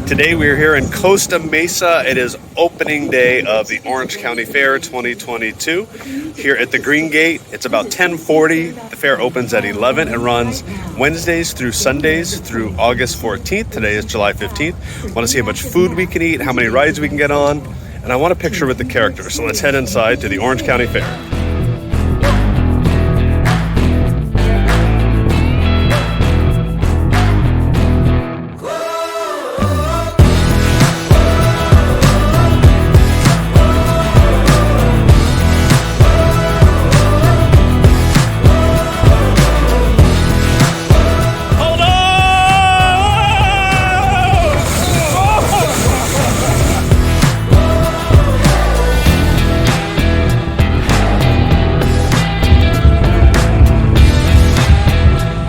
Today we are here in Costa Mesa. It is opening day of the Orange County Fair 2022 here at the Green Gate. It's about 10:40. The fair opens at 11 and runs Wednesdays through Sundays through August 14th. Today is July 15th. Want to see how much food we can eat, how many rides we can get on, and I want a picture with the characters. So let's head inside to the Orange County Fair.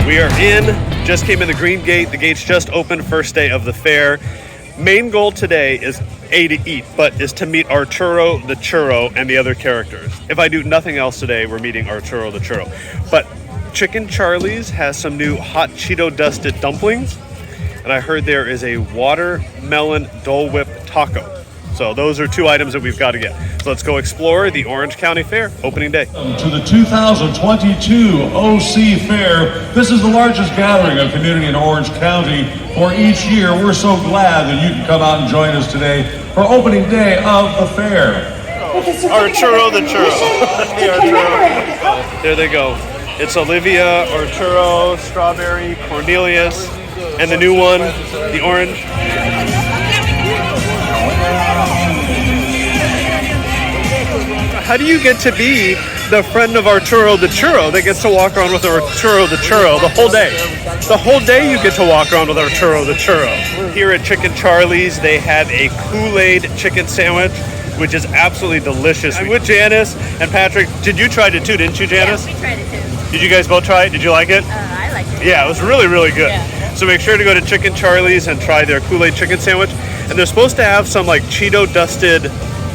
We are in, just came in the Green Gate. The gates just opened, first day of the fair. Main goal today is to eat, but is to meet Arturo the Churro and the other characters. If I do nothing else today, we're meeting Arturo the Churro. But Chicken Charlie's has some new hot Cheeto dusted dumplings, and I heard there is a watermelon Dole Whip taco. So those are two items that we've got to get. So let's go explore the Orange County Fair opening day. To the 2022 OC Fair. This is the largest gathering of community in Orange County for each year. We're so glad that you can come out and join us today for opening day of the fair. Arturo the Churro. Hey, Arturo. There they go. It's Olivia, Arturo, Strawberry, Cornelius, and the new one, the orange. How do you get to be the friend of Arturo the Churro that gets to walk around with Arturo the Churro the whole day? The whole day you get to walk around with Arturo the Churro. Here at Chicken Charlie's, they had a Kool-Aid chicken sandwich, which is absolutely delicious. I'm with Janice and Patrick. Did you try it too, didn't you, Janice? Yeah, we tried it too. Did you guys both try it? Did you like it? I liked it. Yeah, it was really, really good. Yeah. So make sure to go to Chicken Charlie's and try their Kool-Aid chicken sandwich. And they're supposed to have some like Cheeto dusted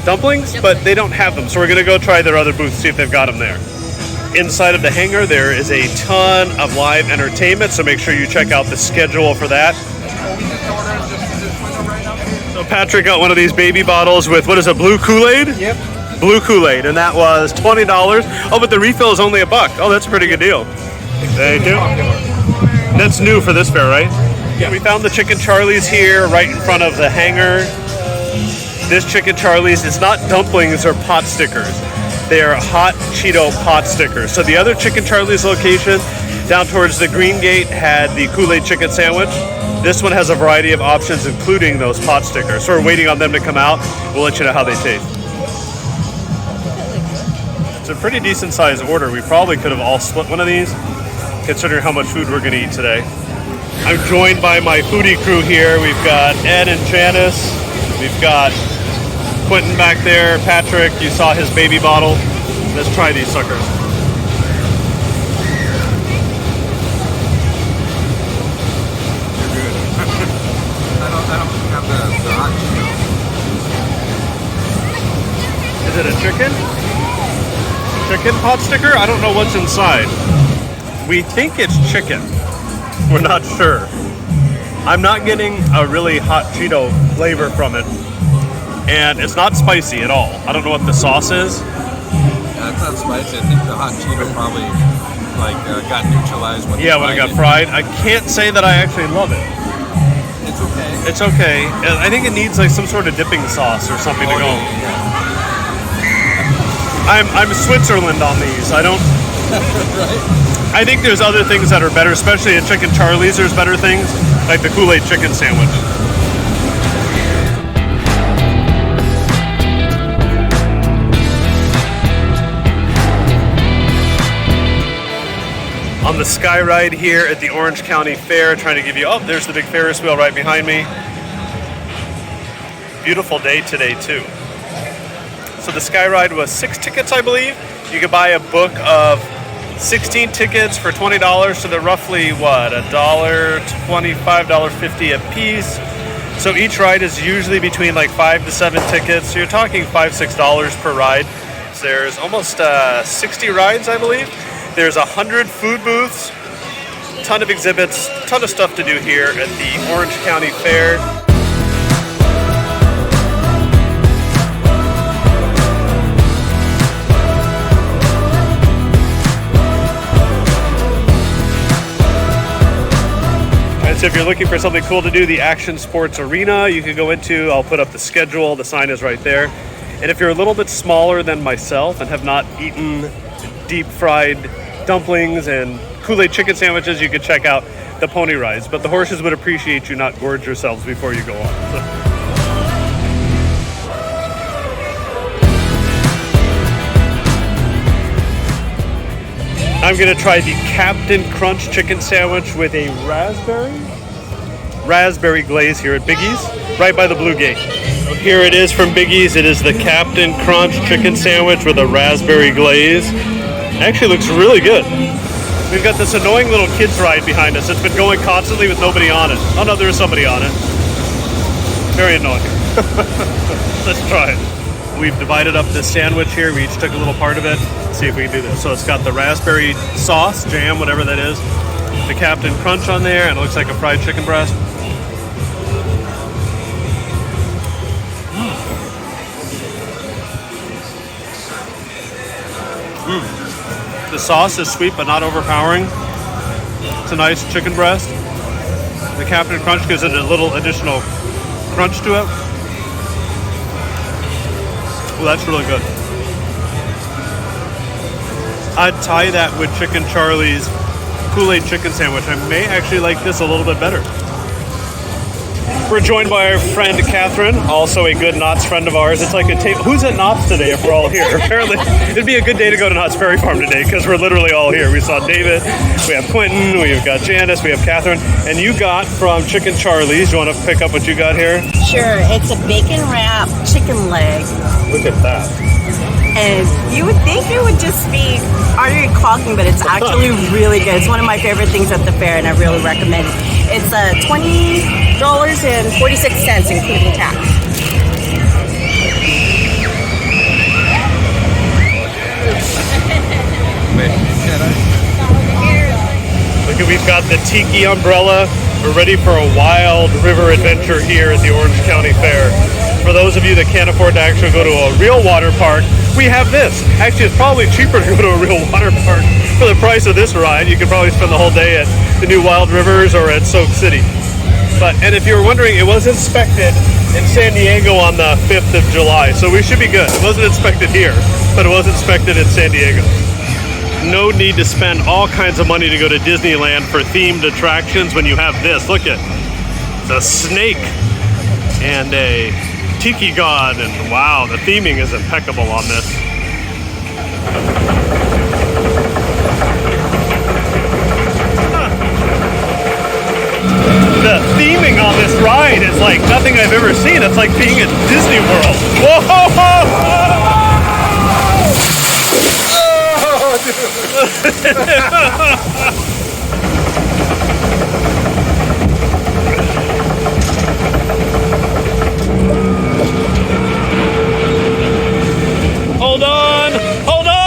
dumplings, but they don't have them. So we're gonna go try their other booth, see if they've got them there. Inside of the hangar, there is a ton of live entertainment, so make sure you check out the schedule for that. So Patrick got one of these baby bottles with, what is it, blue Kool-Aid? Yep. Blue Kool-Aid, and that was $20. Oh, but the refill is only $1. Oh, that's a pretty good deal. Thank you. That's new for this fair, right? Yeah. We found the Chicken Charlie's here, right in front of the hangar. This Chicken Charlie's is not dumplings or pot stickers. They are hot Cheeto pot stickers. So the other Chicken Charlie's location down towards the Green Gate had the Kool-Aid chicken sandwich. This one has a variety of options, including those pot stickers. So we're waiting on them to come out. We'll let you know how they taste. It's a pretty decent sized order. We probably could have all split one of these, considering how much food we're gonna eat today. I'm joined by my foodie crew here. We've got Ed and Janice. We've got Quentin back there, Patrick, you saw his baby bottle. Let's try these suckers. I don't have the hot Cheeto. Is it a chicken? Chicken pot sticker? I don't know what's inside. We think it's chicken. We're not sure. I'm not getting a really hot Cheeto flavor from it. And it's not spicy at all. I don't know what the sauce is. Yeah, it's not spicy. I think the hot Cheeto probably got neutralized when when it got fried. I can't say that I actually love it. It's okay. It's okay. I think it needs like some sort of dipping sauce or something to go. Yeah. I'm Switzerland on these. I don't. Right. I think there's other things that are better, especially at Chicken Charlie's. There's better things like the Kool-Aid chicken sandwich. On the sky ride here at the Orange County Fair, trying to give you, oh, there's the big Ferris wheel right behind me. Beautiful day today too. So the sky ride was 6 tickets, I believe. You could buy a book of 16 tickets for $20, so they're roughly what, $1.25, $1.50 a piece. So each ride is usually between like 5 to 7 tickets. So you're talking $5, $6 per ride. So there's almost 60 rides, I believe. There's 100 food booths, ton of exhibits, ton of stuff to do here at the Orange County Fair. So if you're looking for something cool to do, the Action Sports Arena you can go into. I'll put up the schedule. The sign is right there. And if you're a little bit smaller than myself and have not eaten deep fried dumplings and Kool-Aid chicken sandwiches, you can check out the pony rides. But the horses would appreciate you not gorge yourselves before you go on. I'm gonna try the Captain Crunch chicken sandwich with a raspberry glaze here at Biggie's, right by the Blue Gate. So here it is from Biggie's. It is the Captain Crunch chicken sandwich with a raspberry glaze. Actually looks really good. We've got this annoying little kids ride behind us. It's been going constantly with nobody on it. Oh no, there's somebody on it. Very annoying. Let's try it. We've divided up this sandwich here. We each took a little part of it. Let's see if we can do this. So it's got the raspberry sauce, jam, whatever that is, the Captain Crunch on there, and it looks like a fried chicken breast. The sauce is sweet but not overpowering. It's a nice chicken breast. The Captain Crunch gives it a little additional crunch to it. Well, that's really good. I'd tie that with Chicken Charlie's Kool-Aid chicken sandwich. I may actually like this a little bit better. We're joined by our friend Catherine, also a good Knott's friend of ours. It's like a table. Who's at Knott's today if we're all here? Apparently, it'd be a good day to go to Knott's Berry Farm today because we're literally all here. We saw David, we have Quentin, we've got Janice, we have Catherine, and you got from Chicken Charlie's. You want to pick up what you got here? Sure, it's a bacon wrap chicken leg. Look at that. And you would think it would just be artery clogging, but it's actually really good. It's one of my favorite things at the fair, and I really recommend it. It's $20.46, including tax. Look, we've got the Tiki umbrella. We're ready for a wild river adventure here at the Orange County Fair. For those of you that can't afford to actually go to a real water park, we have this. Actually, it's probably cheaper to go to a real water park for the price of this ride. You could probably spend the whole day at the new Wild Rivers or at Soak City. And if you were wondering, it was inspected in San Diego on the 5th of July, so we should be good. It wasn't inspected here, but it was inspected in San Diego. No need to spend all kinds of money to go to Disneyland for themed attractions when you have this. Look at the snake and a tiki god, and wow, the theming is impeccable on this. The theming on this ride is like nothing I've ever seen. It's like being at Disney World. Whoa! Hold on! Hold on!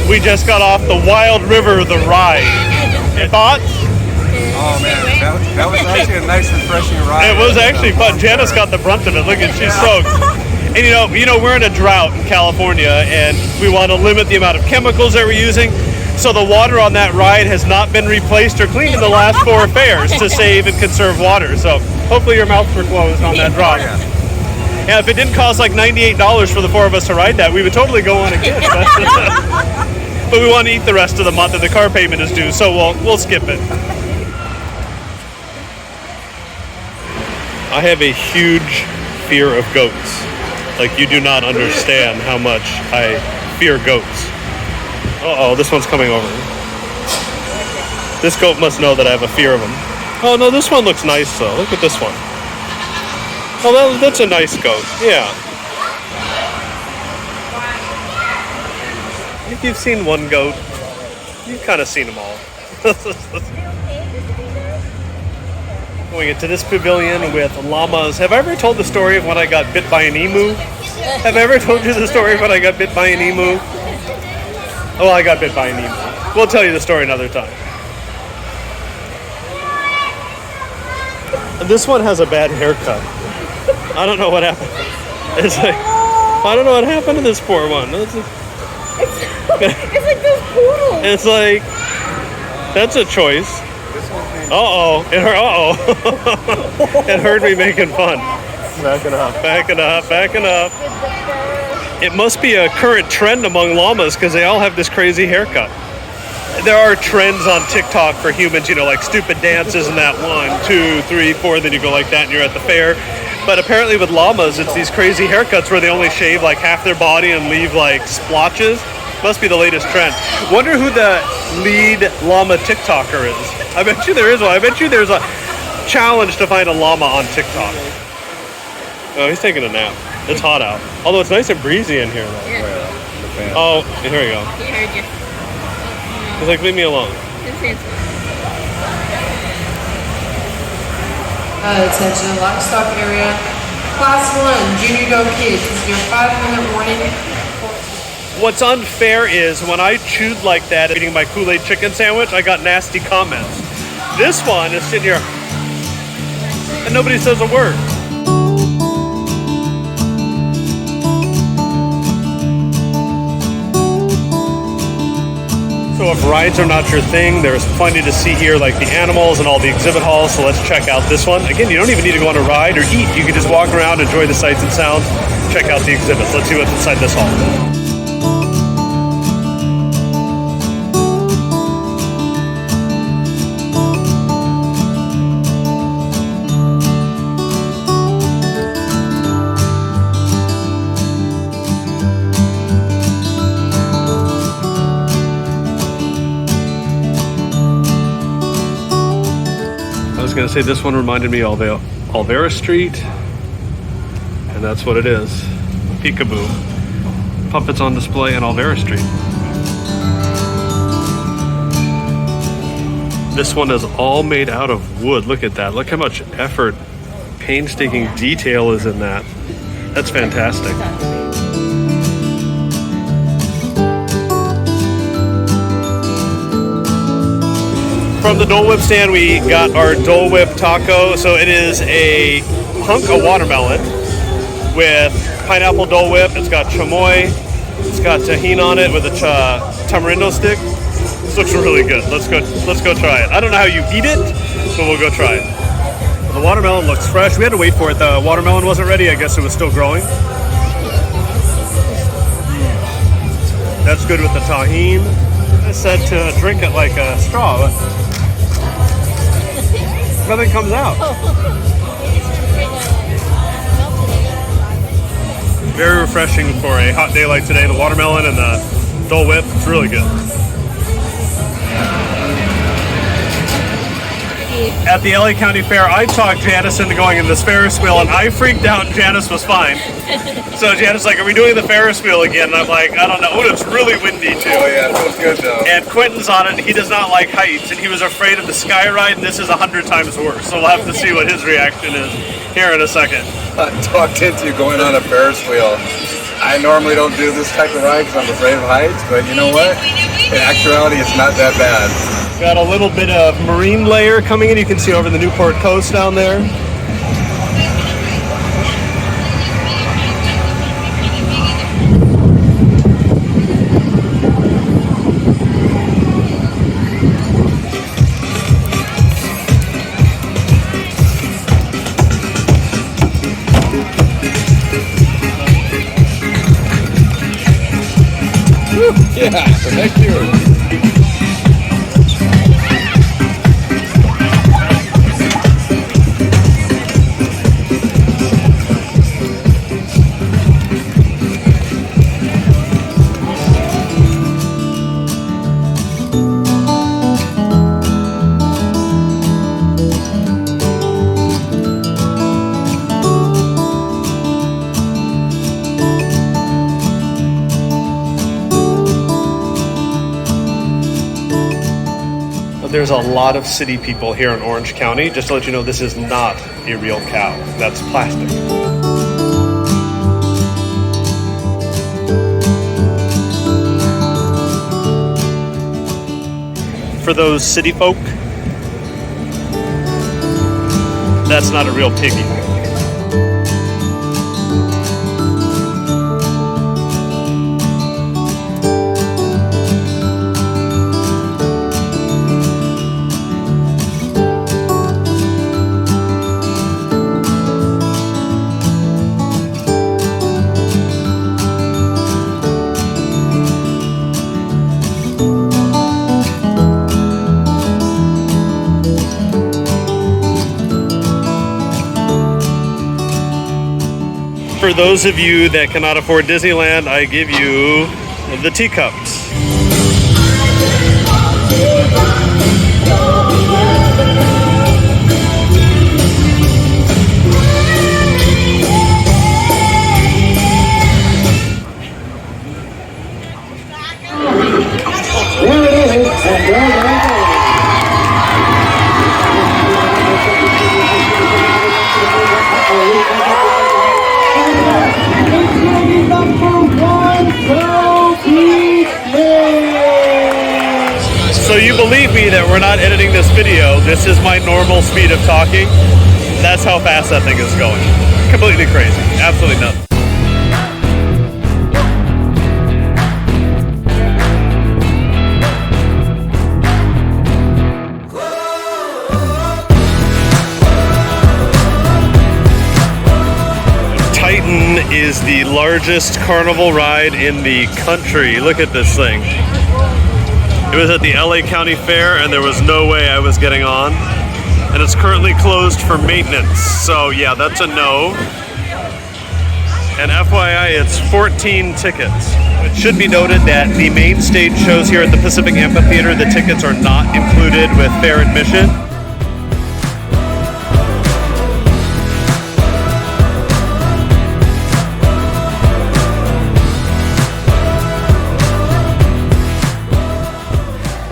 We just got off the Wild River, the ride. Thoughts? Oh man, that was actually a nice, refreshing ride. It was actually fun. Janice got the brunt of it. Look at, she's soaked. And you know, we're in a drought in California, and we want to limit the amount of chemicals that we're using. So the water on that ride has not been replaced or cleaned in the last 4 fairs to save and conserve water. So hopefully your mouths were closed on that drop. Yeah, if it didn't cost like $98 for the 4 of us to ride that, we would totally go on again. But we want to eat the rest of the month, and the car payment is due, so we'll skip it. I have a huge fear of goats. Like, you do not understand how much I fear goats. Uh-oh, this one's coming over. This goat must know that I have a fear of him. Oh, no, this one looks nice, though. Look at this one. Oh, that's a nice goat. Yeah. If you've seen one goat, you've kind of seen them all. Going into this pavilion with llamas. Have I ever told the story of when I got bit by an emu? Have I ever told you the story of when I got bit by an emu? Oh, I got bit by an emu. We'll tell you the story another time. This one has a bad haircut. I don't know what happened. It's like, I don't know what happened to this poor one. It's like those poodles. It's like, that's a choice. Uh-oh. It heard me making fun. Backing up. It must be a current trend among llamas because they all have this crazy haircut. There are trends on TikTok for humans, you know, like stupid dances and that 1, 2, 3, 4, then you go like that and you're at the fair. But apparently with llamas, it's these crazy haircuts where they only shave like half their body and leave like splotches. Must be the latest trend. Wonder who the lead llama TikToker is. I bet you there is one. I bet you there's a challenge to find a llama on TikTok. Oh, he's taking a nap. It's hot out. Although it's nice and breezy in here though. Yeah. Oh, here we go. He heard you. He's like, leave me alone. Attention, livestock area. Class 1, Junior Go Kids. This is your 5-minute warning. What's unfair is when I chewed like that eating my Kool-Aid chicken sandwich, I got nasty comments. This one is sitting here and nobody says a word. So if rides are not your thing, there's plenty to see here, like the animals and all the exhibit halls. So let's check out this one. Again, you don't even need to go on a ride or eat. You can just walk around, enjoy the sights and sounds, check out the exhibits. Let's see what's inside this hall. I was going to say this one reminded me of Alvera Street, and that's what it is. Peekaboo. Puppets on display in Alvera Street. This one is all made out of wood. Look at that. Look how much effort, painstaking detail is in that. That's fantastic. From the Dole Whip stand, we got our Dole Whip taco. So it is a hunk of watermelon with pineapple Dole Whip. It's got chamoy. It's got tahini on it with a tamarindo stick. This looks really good. Let's go try it. I don't know how you eat it, but we'll go try it. The watermelon looks fresh. We had to wait for it. The watermelon wasn't ready. I guess it was still growing. That's good with the tahini. I said to drink it like a straw, but nothing comes out. Very refreshing for a hot day like today. The watermelon and the Dole Whip, it's really good. At the LA County Fair, I talked Janice into going in this Ferris wheel, and I freaked out, and Janice was fine. So Janice like, are we doing the Ferris wheel again? And I'm like, I don't know. Oh, it's really windy, too. Oh, yeah, it feels good, though. And Quentin's on it, and he does not like heights, and he was afraid of the sky ride, and this is 100 times worse. So we'll have to see what his reaction is here in a second. I talked into going on a Ferris wheel. I normally don't do this type of ride because I'm afraid of heights, but you know what? In actuality, it's not that bad. Got a little bit of marine layer coming in. You can see over the Newport coast down there. Yeah, thank you. There's a lot of city people here in Orange County. Just to let you know, this is not a real cow. That's plastic. For those city folk that's not a real piggy. For those of you that cannot afford Disneyland, I give you the teacups. So you believe me that we're not editing this video. This is my normal speed of talking. That's how fast that thing is going. Completely crazy. Absolutely nuts. Titan is the largest carnival ride in the country. Look at this thing. It was at the LA County Fair and there was no way I was getting on. And it's currently closed for maintenance. So yeah, that's a no. And FYI, it's 14 tickets. It should be noted that the main stage shows here at the Pacific Amphitheater, the tickets are not included with fair admission.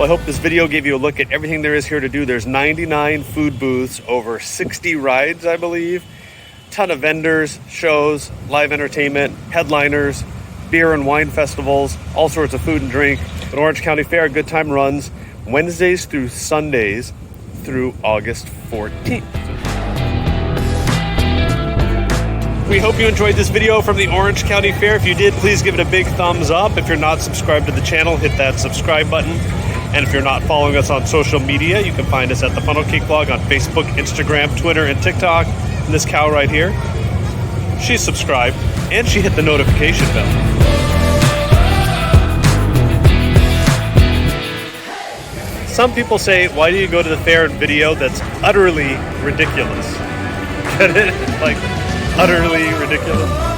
I hope this video gave you a look at everything there is here to do. There's 99 food booths, over 60 rides, I believe, ton of vendors, shows, live entertainment, headliners, beer and wine festivals, all sorts of food and drink. But Orange County Fair, Good Time runs Wednesdays through Sundays through August 14th. We hope you enjoyed this video from the Orange County Fair. If you did, please give it a big thumbs up. If you're not subscribed to the channel, hit that subscribe button. And if you're not following us on social media, you can find us at theFUNnelCakeBlog on Facebook, Instagram, Twitter, and TikTok. And this cow right here, she's subscribed, and she hit the notification bell. Some people say, why do you go to the fair and video? That's utterly ridiculous. Get it? Like, utterly ridiculous.